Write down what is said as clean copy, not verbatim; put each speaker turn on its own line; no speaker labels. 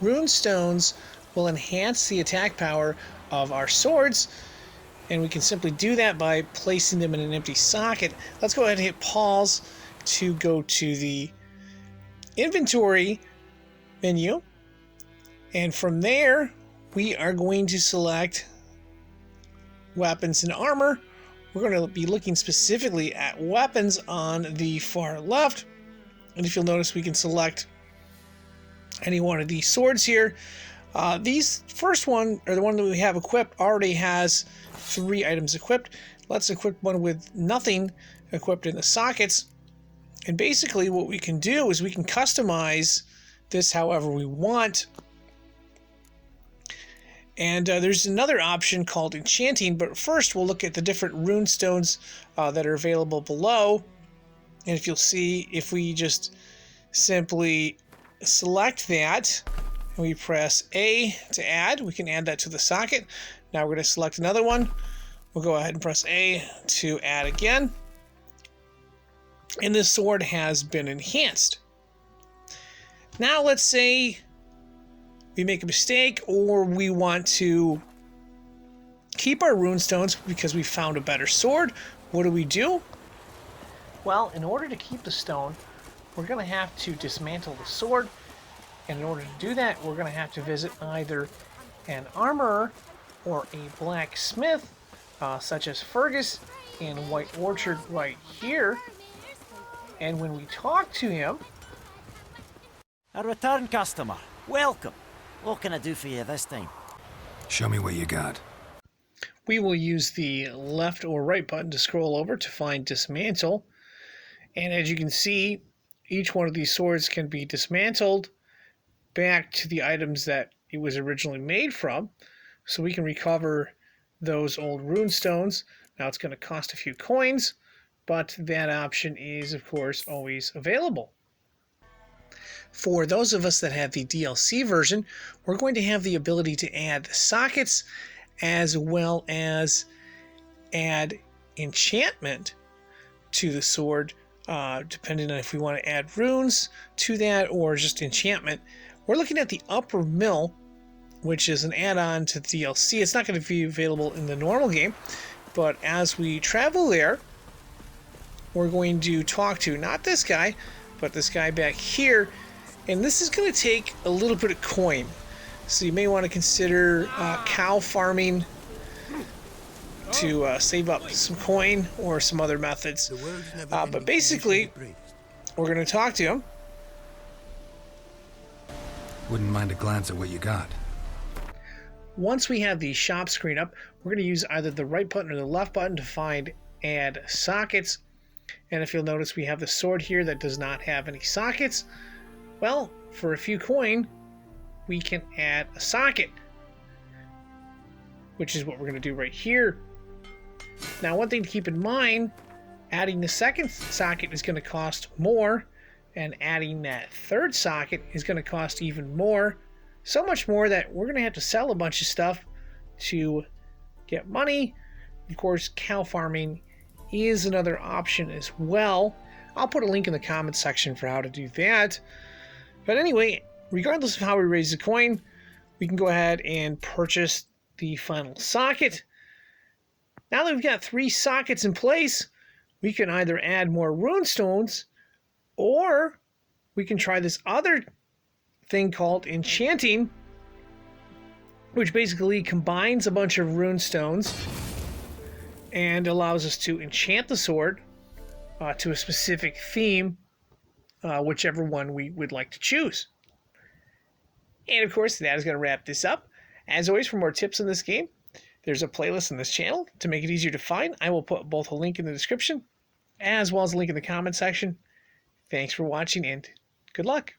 runestones will enhance the attack power of our swords, and we can simply do that by placing them in an empty socket. Let's go ahead and hit pause to go to the inventory menu, and from there we are going to select weapons and armor. We're going to be looking specifically at weapons on the far left, and if you'll notice, we can select any one of these swords here. These first one, or the one that we have equipped, already has 3 items equipped. Let's equip one with nothing equipped in the sockets. And basically what we can do is we can customize this however we want. And there's another option called Enchanting, but first we'll look at the different runestones that are available below. And if you'll see, if we just simply select that and we press A to add, we can add that to the socket. Now we're going to select another one. We'll go ahead and press A to add again. And this sword has been enhanced. Now let's say we make a mistake, or we want to keep our runestones because we found a better sword. What do? Well, in order to keep the stone, we're going to have to dismantle the sword. And in order to do that, we're going to have to visit either an armorer or a blacksmith, such as Fergus in White Orchard right here. And when we talk to him...
A return customer. Welcome. What can I do for you this time?
Show me what you got.
We will use the left or right button to scroll over to find Dismantle. And as you can see, each one of these swords can be dismantled back to the items that it was originally made from. So we can recover those old runestones. Now it's going to cost a few coins, but that option is, of course, always available. For those of us that have the DLC version, we're going to have the ability to add sockets as well as add enchantment to the sword, depending on if we want to add runes to that or just enchantment. We're looking at the upper mill, which is an add-on to the DLC. It's not going to be available in the normal game, but as we travel there, we're going to talk to not this guy, but this guy back here. And this is going to take a little bit of coin. So you may want to consider cow farming to save up some coin, or some other methods. But basically, we're going to talk to him.
Wouldn't mind a glance at what you got.
Once we have the shop screen up, we're going to use either the right button or the left button to find add sockets. And if you'll notice, we have the sword here that does not have any sockets. Well, for a few coin, we can add a socket, which is what we're going to do right here. Now, one thing to keep in mind, adding the second socket is going to cost more, and adding that third socket is going to cost even more. So much more that we're going to have to sell a bunch of stuff to get money. Of course, cow farming is another option as well. I'll put a link in the comments section for how to do that. But anyway, regardless of how we raise the coin, we can go ahead and purchase the final socket. Now that we've got 3 sockets in place, we can either add more runestones, or we can try this other thing called Enchanting, which basically combines a bunch of runestones and allows us to enchant the sword to a specific theme, whichever one we would like to choose. And of course, that is going to wrap this up. As always, for more tips on this game, there's a playlist in this channel. To make it easier to find, I will put both a link in the description as well as a link in the comment section. Thanks for watching, and good luck.